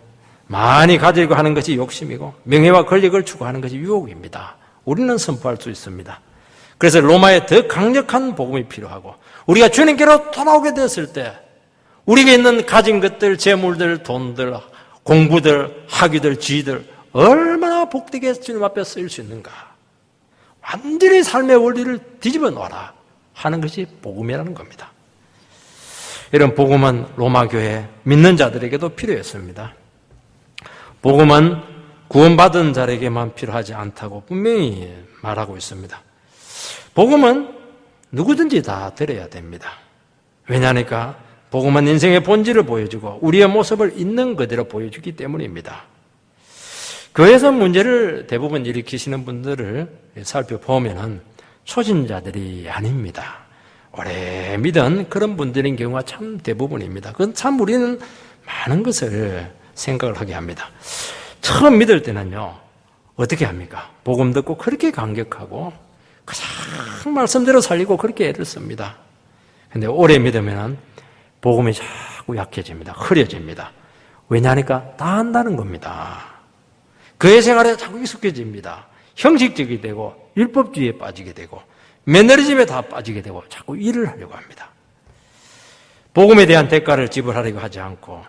많이 가지고 하는 것이 욕심이고 명예와 권력을 추구하는 것이 유혹입니다. 우리는 선포할 수 있습니다. 그래서 로마에 더 강력한 복음이 필요하고 우리가 주님께로 돌아오게 되었을 때 우리가 있는 가진 것들, 재물들, 돈들, 공부들, 학위들, 지위들 얼마나 복되게 주님 앞에 쓰일 수 있는가. 완전히 삶의 원리를 뒤집어 놓아라 하는 것이 복음이라는 겁니다. 이런 복음은 로마 교회 믿는 자들에게도 필요했습니다. 복음은 구원받은 자에게만 필요하지 않다고 분명히 말하고 있습니다. 복음은 누구든지 다 들어야 됩니다. 왜냐하니까 복음은 인생의 본질을 보여주고 우리의 모습을 있는 그대로 보여주기 때문입니다. 교회에서 문제를 대부분 일으키시는 분들을 살펴보면 초신자들이 아닙니다. 오래 믿은 그런 분들인 경우가 참 대부분입니다. 그건 참 우리는 많은 것을 생각을 하게 합니다. 처음 믿을 때는요, 어떻게 합니까? 복음 듣고 그렇게 감격하고 그냥 말씀대로 살리고 그렇게 애를 씁니다. 근데 오래 믿으면 복음이 자꾸 약해집니다. 흐려집니다. 왜냐하니까 다 한다는 겁니다. 교회 생활에 자꾸 익숙해집니다. 형식적이 되고 율법주의에 빠지게 되고 매너리즘에 다 빠지게 되고 자꾸 일을 하려고 합니다. 복음에 대한 대가를 지불하려고 하지 않고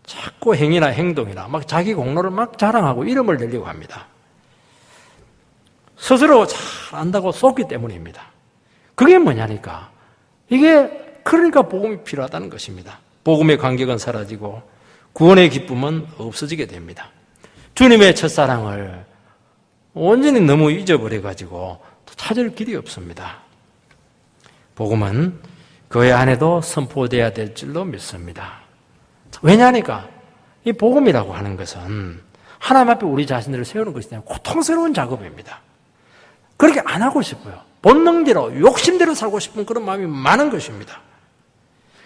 자꾸 행위나 행동이나 막 자기 공로를 막 자랑하고 이름을 내려고 합니다. 스스로 잘 안다고 속기 때문입니다. 그게 뭐냐니까 그러니까 복음이 필요하다는 것입니다. 복음의 감격은 사라지고 구원의 기쁨은 없어지게 됩니다. 주님의 첫사랑을 온전히 너무 잊어버려가지고 찾을 길이 없습니다. 복음은 교회 안에도 선포되어야 될 줄로 믿습니다. 왜냐하니까 이 복음이라고 하는 것은 하나님 앞에 우리 자신들을 세우는 것이 아니라 고통스러운 작업입니다. 그렇게 안 하고 싶어요. 본능대로 욕심대로 살고 싶은 그런 마음이 많은 것입니다.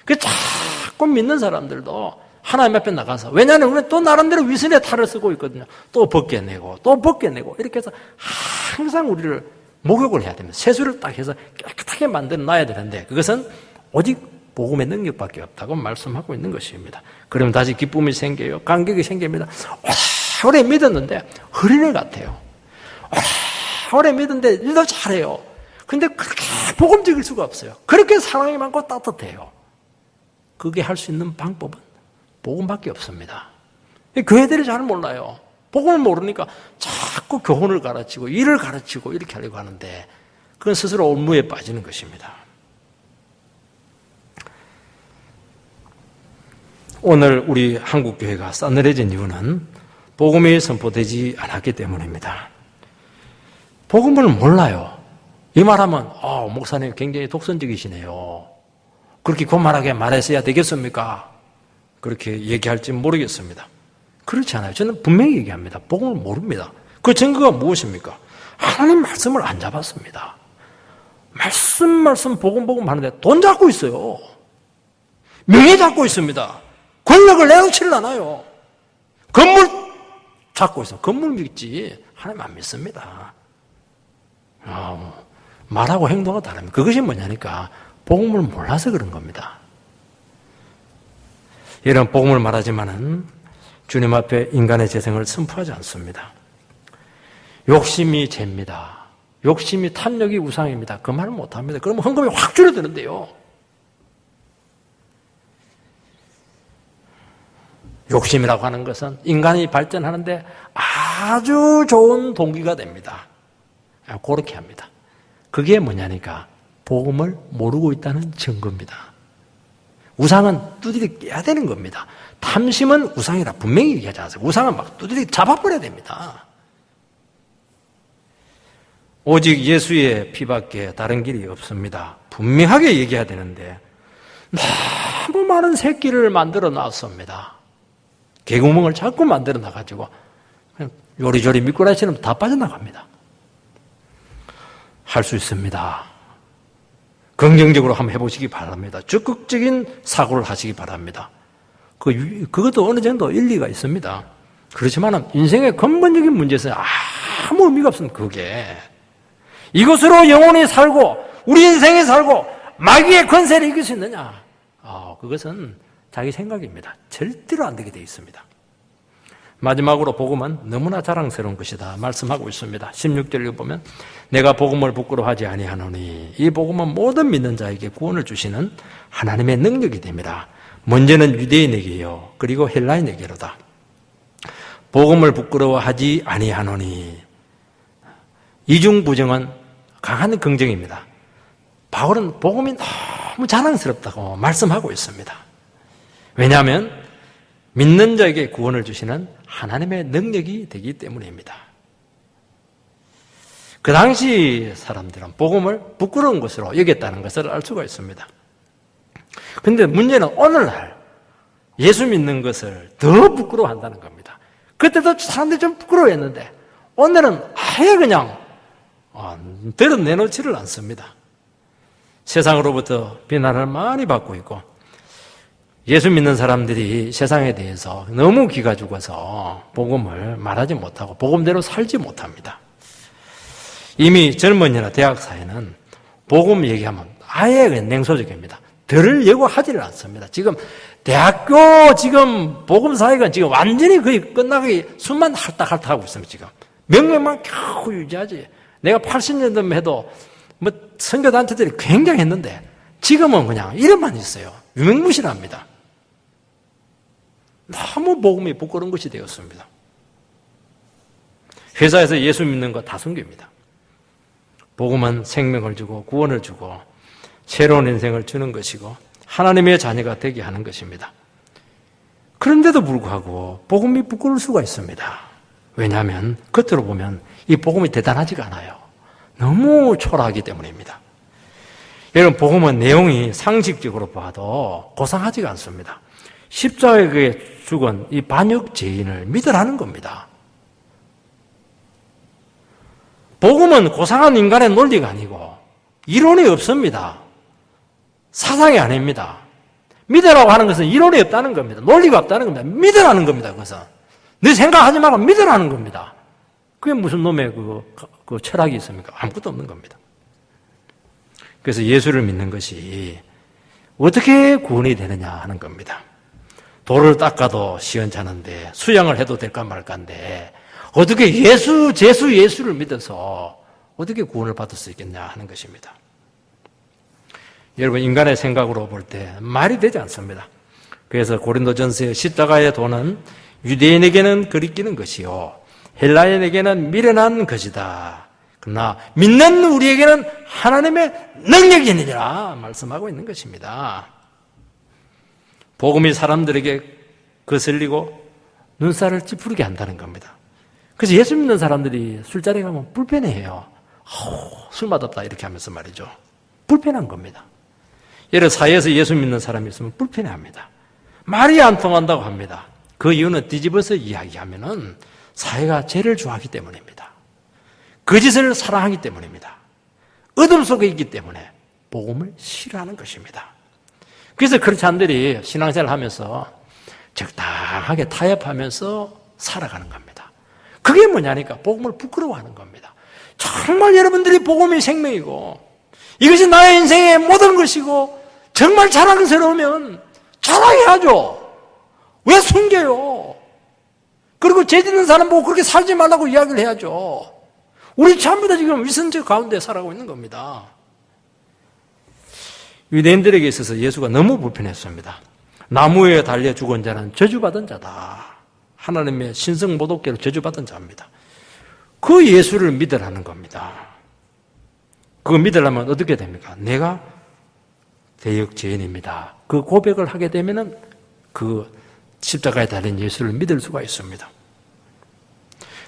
그 자꾸 믿는 사람들도 하나님 앞에 나가서, 왜냐하면 우리는 또 나름대로 위선의 탈을 쓰고 있거든요. 또 벗겨내고 또 벗겨내고 이렇게 해서 항상 우리를 목욕을 해야 됩니다. 세수를 딱 해서 깨끗하게 만들어 놔야 되는데 그것은 오직 복음의 능력밖에 없다고 말씀하고 있는 것입니다. 그러면 다시 기쁨이 생겨요. 감격이 생깁니다. 오래 믿었는데 어린애 같아요. 오래 믿었는데 일도 잘해요. 근데 그렇게 복음적일 수가 없어요. 그렇게 사랑이 많고 따뜻해요. 그게 할 수 있는 방법은 복음밖에 없습니다. 교회들이 잘 몰라요. 복음을 모르니까 자꾸 교훈을 가르치고 일을 가르치고 이렇게 하려고 하는데 그건 스스로 올무에 빠지는 것입니다. 오늘 우리 한국교회가 싸늘해진 이유는 복음이 선포되지 않았기 때문입니다. 복음을 몰라요. 이 말하면 목사님 굉장히 독선적이시네요. 그렇게 교만하게 말했어야 되겠습니까? 그렇게 얘기할지 모르겠습니다. 그렇지 않아요. 저는 분명히 얘기합니다. 복음을 모릅니다. 그 증거가 무엇입니까? 하나님 말씀을 안 잡았습니다. 말씀 복음 하는데 돈 잡고 있어요. 명예 잡고 있습니다. 권력을 내놓지를 않아요. 건물 잡고 있어요. 건물 믿지 하나님 안 믿습니다. 말하고 행동하고 다릅니다. 그것이 뭐냐니까 복음을 몰라서 그런 겁니다. 이런 복음을 말하지만은 주님 앞에 인간의 재성을 선포하지 않습니다. 욕심이 죄입니다. 욕심이 탐욕이 우상입니다. 그 말을 못합니다. 그러면 헌금이 확 줄어드는데요. 욕심이라고 하는 것은 인간이 발전하는데 아주 좋은 동기가 됩니다. 그렇게 합니다. 그게 뭐냐니까 복음을 모르고 있다는 증거입니다. 우상은 두드려 깨야 되는 겁니다. 탐심은 우상이라 분명히 얘기하지 않아요. 우상은 막 두드려 잡아버려야 됩니다. 오직 예수의 피밖에 다른 길이 없습니다. 분명하게 얘기해야 되는데 너무 많은 새끼를 만들어 놨습니다. 개구멍을 자꾸 만들어 놔가지고 그냥 요리조리 미꾸라지처럼 다 빠져나갑니다. 할 수 있습니다. 긍정적으로 한번 해보시기 바랍니다. 적극적인 사고를 하시기 바랍니다. 그것도 어느 정도 일리가 있습니다. 그렇지만 인생의 근본적인 문제에서 아무 의미가 없습니다. 그게 이것으로 영원히 살고 우리 인생에 살고 마귀의 권세를 이길 수 있느냐? 그것은 자기 생각입니다. 절대로 안 되게 되어 있습니다. 마지막으로 복음은 너무나 자랑스러운 것이다 말씀하고 있습니다. 16절에 보면 내가 복음을 부끄러워하지 아니하노니 이 복음은 모든 믿는 자에게 구원을 주시는 하나님의 능력이 됩니다. 먼저는 유대인에게요 그리고 헬라인에게로다. 복음을 부끄러워하지 아니하노니 이중부정은 강한 긍정입니다. 바울은 복음이 너무 자랑스럽다고 말씀하고 있습니다. 왜냐하면 믿는 자에게 구원을 주시는 하나님의 능력이 되기 때문입니다. 그 당시 사람들은 복음을 부끄러운 것으로 여겼다는 것을 알 수가 있습니다. 그런데 문제는 오늘날 예수 믿는 것을 더 부끄러워한다는 겁니다. 그때도 사람들이 좀 부끄러워했는데 오늘은 아예 그냥 드러내놓지를 않습니다. 세상으로부터 비난을 많이 받고 있고 예수 믿는 사람들이 세상에 대해서 너무 기가 죽어서 복음을 말하지 못하고 복음대로 살지 못합니다. 이미 젊은이나 대학 사회는 복음 얘기하면 아예 그냥 냉소적입니다. 들을 예고하지를 않습니다. 지금 대학교 지금 복음 사회가 지금 완전히 거의 끝나기 숨만 할딱할딱 하고 있습니다. 지금 명맥만 겨우 유지하지. 내가 80년대만 해도 뭐 선교단체들이 굉장했는데 지금은 그냥 이름만 있어요. 유명무실합니다. 너무 복음이 부끄러운 것이 되었습니다. 회사에서 예수 믿는 거 다 숨깁니다. 복음은 생명을 주고 구원을 주고 새로운 인생을 주는 것이고 하나님의 자녀가 되게 하는 것입니다. 그런데도 불구하고 복음이 부끄러울 수가 있습니다. 왜냐하면 겉으로 보면 이 복음이 대단하지가 않아요. 너무 초라하기 때문입니다. 여러분 복음은 내용이 상식적으로 봐도 고상하지가 않습니다. 십자가에 죽은 이 반역 죄인을 믿으라는 겁니다. 복음은 고상한 인간의 논리가 아니고 이론이 없습니다. 사상이 아닙니다. 믿으라고 하는 것은 이론이 없다는 겁니다. 논리가 없다는 겁니다. 믿으라는 겁니다. 그것은 네 생각하지 말고 믿으라는 겁니다. 그게 무슨 놈의 그 철학이 있습니까? 아무것도 없는 겁니다. 그래서 예수를 믿는 것이 어떻게 구원이 되느냐 하는 겁니다. 돌을 닦아도 시원찮은데 수양을 해도 될까 말까인데 어떻게 예수를 믿어서 어떻게 구원을 받을 수 있겠냐 하는 것입니다. 여러분 인간의 생각으로 볼 때 말이 되지 않습니다. 그래서 고린도전서의 십자가의 도는 유대인에게는 거리끼는 것이요 헬라인에게는 미련한 것이다. 그러나 믿는 우리에게는 하나님의 능력이니라 말씀하고 있는 것입니다. 복음이 사람들에게 거슬리고 눈살을 찌푸리게 한다는 겁니다. 그래서 예수 믿는 사람들이 술자리에 가면 불편해해요. 술 맛없다 이렇게 하면서 말이죠. 불편한 겁니다. 예를 사회에서 예수 믿는 사람이 있으면 불편해합니다. 말이 안 통한다고 합니다. 그 이유는 뒤집어서 이야기하면은 사회가 죄를 좋아하기 때문입니다. 거짓을 사랑하기 때문입니다. 어둠 속에 있기 때문에 복음을 싫어하는 것입니다. 그래서 크리스찬들이 신앙생활을 하면서 적당하게 타협하면서 살아가는 겁니다. 그게 뭐냐니까 복음을 부끄러워하는 겁니다. 정말 여러분들이 복음이 생명이고 이것이 나의 인생의 모든 것이고 정말 자랑스러우면 자랑해야죠. 왜 숨겨요? 그리고 죄 짓는 사람 보고 그렇게 살지 말라고 이야기를 해야죠. 우리 전부 다 지금 위선적 가운데 살아가고 있는 겁니다. 유대인들에게 있어서 예수가 너무 불편했습니다. 나무에 달려 죽은 자는 저주받은 자다. 하나님의 신성 모독죄로 저주받은 자입니다. 그 예수를 믿으라는 겁니다. 그거 믿으려면 어떻게 됩니까? 내가 대역 죄인입니다. 그 고백을 하게 되면은 그 십자가에 달린 예수를 믿을 수가 있습니다.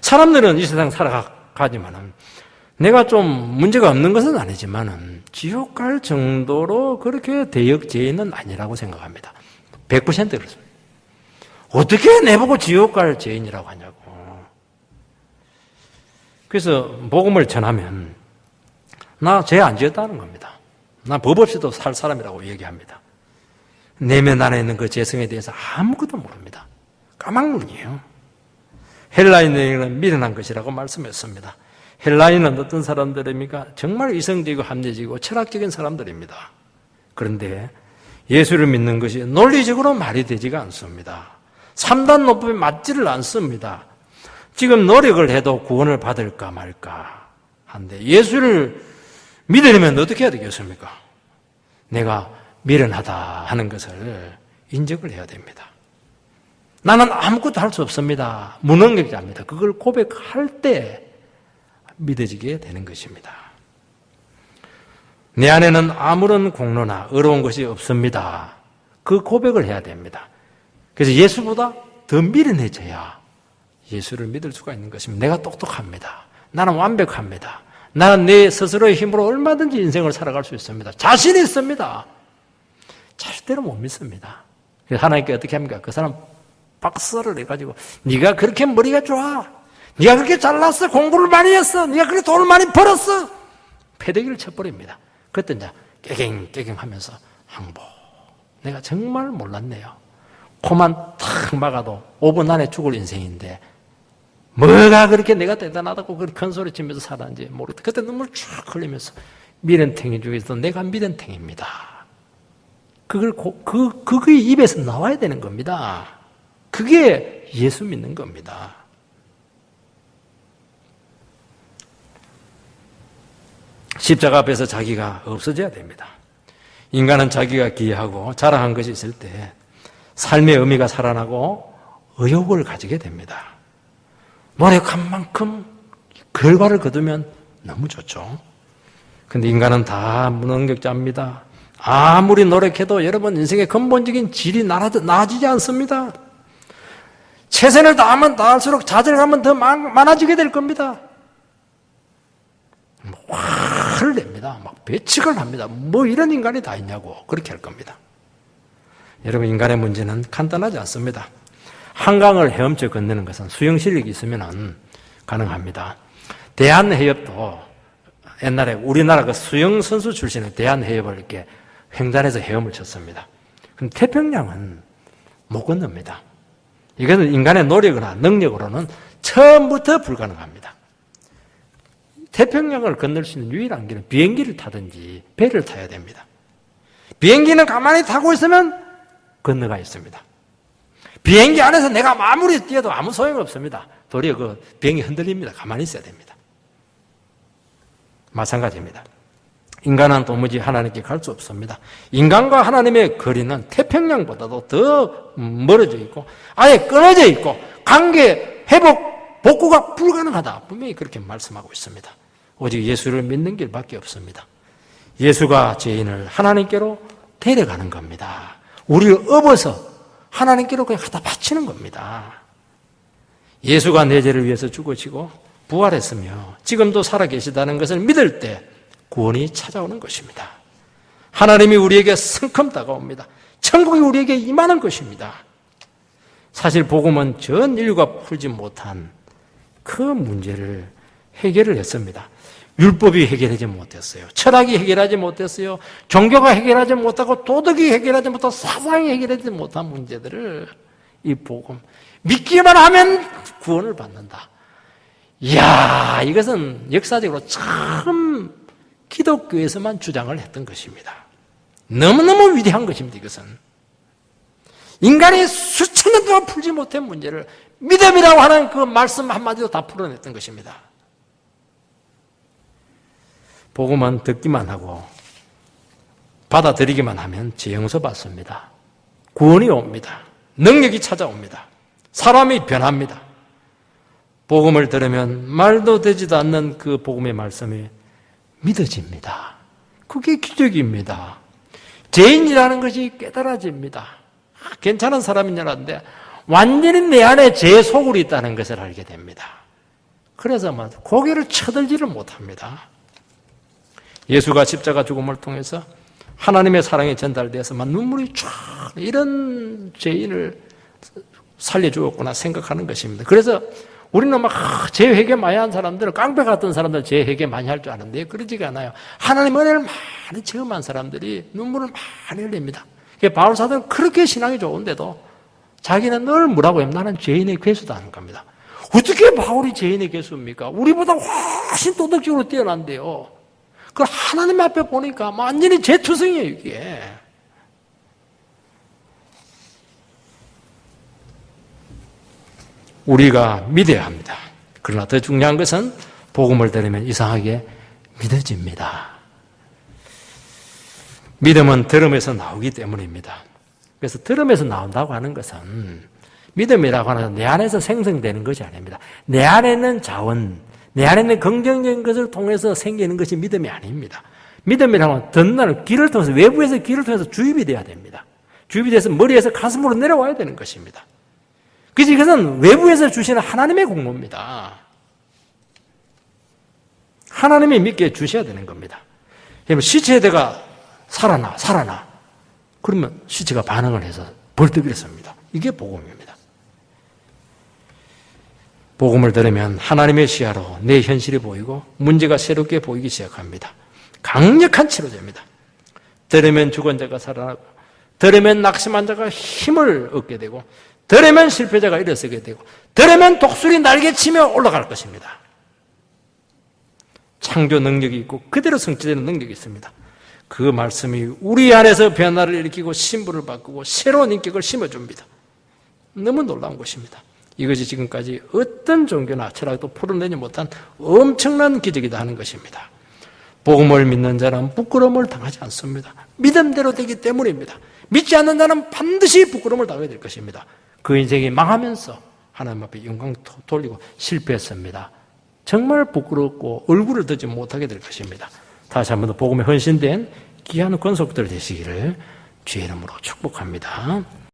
사람들은 이 세상 살아가지만은 내가 좀 문제가 없는 것은 아니지만은 지옥 갈 정도로 그렇게 대역 죄인은 아니라고 생각합니다. 100% 그렇습니다. 어떻게 내보고 지옥 갈 죄인이라고 하냐고. 그래서 복음을 전하면 나 죄 안 지었다는 겁니다. 나 법 없이도 살 사람이라고 얘기합니다. 내면 안에 있는 그 죄성에 대해서 아무것도 모릅니다. 까막눈이에요. 헬라인에게는 미련한 것이라고 말씀했습니다. 헬라인은 어떤 사람들입니까? 정말 이성적이고 합리적이고 철학적인 사람들입니다. 그런데 예수를 믿는 것이 논리적으로 말이 되지가 않습니다. 3단 논법에 맞지를 않습니다. 지금 노력을 해도 구원을 받을까 말까 한데 예수를 믿으려면 어떻게 해야 되겠습니까? 내가 미련하다 하는 것을 인정을 해야 됩니다. 나는 아무것도 할 수 없습니다. 무능력자입니다. 그걸 고백할 때 믿어지게 되는 것입니다. 내 안에는 아무런 공로나 어려운 것이 없습니다. 그 고백을 해야 됩니다. 그래서 예수보다 더 미련해져야 예수를 믿을 수가 있는 것입니다. 내가 똑똑합니다. 나는 완벽합니다. 나는 내 스스로의 힘으로 얼마든지 인생을 살아갈 수 있습니다. 자신이 있습니다. 절대로 못 믿습니다. 그래서 하나님께 어떻게 합니까? 그 사람 박살을 해가지고 네가 그렇게 머리가 좋아. 네가 그렇게 잘났어. 공부를 많이 했어. 네가 그렇게 돈을 많이 벌었어. 패대기를 쳐버립니다. 그때 이제 깨갱깨갱 하면서 항복. 내가 정말 몰랐네요. 코만 탁 막아도 5분 안에 죽을 인생인데 뭐가 그렇게 내가 대단하다고 그렇게 큰 소리 치면서 살았는지 모르겠다. 그때 눈물 쫙 흘리면서 미련탱이 중에서 내가 미련탱입니다. 그게 입에서 나와야 되는 겁니다. 그게 예수 믿는 겁니다. 십자가 앞에서 자기가 없어져야 됩니다. 인간은 자기가 기여하고 자랑한 것이 있을 때 삶의 의미가 살아나고 의욕을 가지게 됩니다. 노력한 만큼 결과를 거두면 너무 좋죠. 그런데 인간은 다 무능력자입니다. 아무리 노력해도 여러분 인생의 근본적인 질이 나아지지 않습니다. 최선을 다하면 다할수록 좌절감은 더 많아지게 될 겁니다. 화를 냅니다. 막 배척을 합니다. 뭐 이런 인간이 다 있냐고 그렇게 할 겁니다. 여러분 인간의 문제는 간단하지 않습니다. 한강을 헤엄쳐 건너는 것은 수영 실력이 있으면 가능합니다. 대한해협도 옛날에 우리나라 그 수영 선수 출신의 대한해협을 이렇게 횡단해서 헤엄을 쳤습니다. 그럼 태평양은 못 건넙니다. 이것은 인간의 노력이나 능력으로는 처음부터 불가능합니다. 태평양을 건널 수 있는 유일한 길은 비행기를 타든지 배를 타야 됩니다. 비행기는 가만히 타고 있으면 건너가 있습니다. 비행기 안에서 내가 아무리 뛰어도 아무 소용없습니다. 도리어 그 비행기 흔들립니다. 가만히 있어야 됩니다. 마찬가지입니다. 인간은 도무지 하나님께 갈 수 없습니다. 인간과 하나님의 거리는 태평양보다도 더 멀어져 있고 아예 끊어져 있고 관계 회복 복구가 불가능하다. 분명히 그렇게 말씀하고 있습니다. 오직 예수를 믿는 길밖에 없습니다. 예수가 죄인을 하나님께로 데려가는 겁니다. 우리를 업어서 하나님께로 그냥 갖다 바치는 겁니다. 예수가 내 죄를 위해서 죽으시고 부활했으며 지금도 살아계시다는 것을 믿을 때 구원이 찾아오는 것입니다. 하나님이 우리에게 성큼 다가옵니다. 천국이 우리에게 임하는 것입니다. 사실 복음은 전 인류가 풀지 못한 그 문제를 해결을 했습니다. 율법이 해결하지 못했어요. 철학이 해결하지 못했어요. 종교가 해결하지 못하고 도덕이 해결하지 못하고 사상이 해결하지 못한 문제들을 이 복음 믿기만 하면 구원을 받는다. 이야, 이것은 역사적으로 참 기독교에서만 주장을 했던 것입니다. 너무너무 위대한 것입니다. 이것은 인간이 수천 년 동안 풀지 못한 문제를 믿음이라고 하는 그 말씀 한마디로 다 풀어냈던 것입니다. 복음은 듣기만 하고 받아들이기만 하면 죄 용서 받습니다. 구원이 옵니다. 능력이 찾아옵니다. 사람이 변합니다. 복음을 들으면 말도 되지도 않는 그 복음의 말씀이 믿어집니다. 그게 기적입니다. 죄인이라는 것이 깨달아집니다. 괜찮은 사람인 줄 알았는데 완전히 내 안에 죄의 소굴이 있다는 것을 알게 됩니다. 그래서 고개를 쳐들지를 못합니다. 예수가 십자가 죽음을 통해서 하나님의 사랑이 전달돼서 눈물이 쫙 이런 죄인을 살려주었구나 생각하는 것입니다. 그래서 우리는 죄 회개 많이 한 사람들, 깡패 같은 사람들 죄 회개 많이 할 줄 아는데 그러지가 않아요. 하나님 은혜를 많이 체험한 사람들이 눈물을 많이 흘립니다. 바울 사도는 그렇게 신앙이 좋은데도 자기는 늘 뭐라고 해요? 나는 죄인의 괴수다 하는 겁니다. 어떻게 바울이 죄인의 괴수입니까? 우리보다 훨씬 도덕적으로 뛰어난데요. 그걸 하나님 앞에 보니까 완전히 죄투성이에요, 이게. 우리가 믿어야 합니다. 그러나 더 중요한 것은 복음을 들으면 이상하게 믿어집니다. 믿음은 들음에서 나오기 때문입니다. 그래서 들음에서 나온다고 하는 것은 믿음이라고 하는 것은 내 안에서 생성되는 것이 아닙니다. 내 안에 있는 자원, 내 안에 있는 긍정적인 것을 통해서 생기는 것이 믿음이 아닙니다. 믿음이라고 하면 듣는 길을 통해서, 외부에서 길을 통해서 주입이 돼야 됩니다. 주입이 돼서 머리에서 가슴으로 내려와야 되는 것입니다. 그래서 이것은 외부에서 주시는 하나님의 공로입니다. 하나님이 믿게 주셔야 되는 겁니다. 시체에다가 살아나. 그러면 시체가 반응을 해서 벌떡 일어섭니다. 이게 복음입니다. 복음을 들으면 하나님의 시야로 내 현실이 보이고 문제가 새롭게 보이기 시작합니다. 강력한 치료제입니다. 들으면 죽은 자가 살아나고, 들으면 낙심한 자가 힘을 얻게 되고, 들으면 실패자가 일어서게 되고, 들으면 독수리 날개치며 올라갈 것입니다. 창조 능력이 있고 그대로 성취되는 능력이 있습니다. 그 말씀이 우리 안에서 변화를 일으키고 신부를 바꾸고 새로운 인격을 심어줍니다. 너무 놀라운 것입니다. 이것이 지금까지 어떤 종교나 철학도 풀어내지 못한 엄청난 기적이다 하는 것입니다. 복음을 믿는 자는 부끄러움을 당하지 않습니다. 믿음대로 되기 때문입니다. 믿지 않는 자는 반드시 부끄러움을 당하게 될 것입니다. 그 인생이 망하면서 하나님 앞에 영광 돌리고 실패했습니다. 정말 부끄럽고 얼굴을 들지 못하게 될 것입니다. 다시 한 번 더 복음에 헌신된 귀한 권속들 되시기를 주의 이름으로 축복합니다.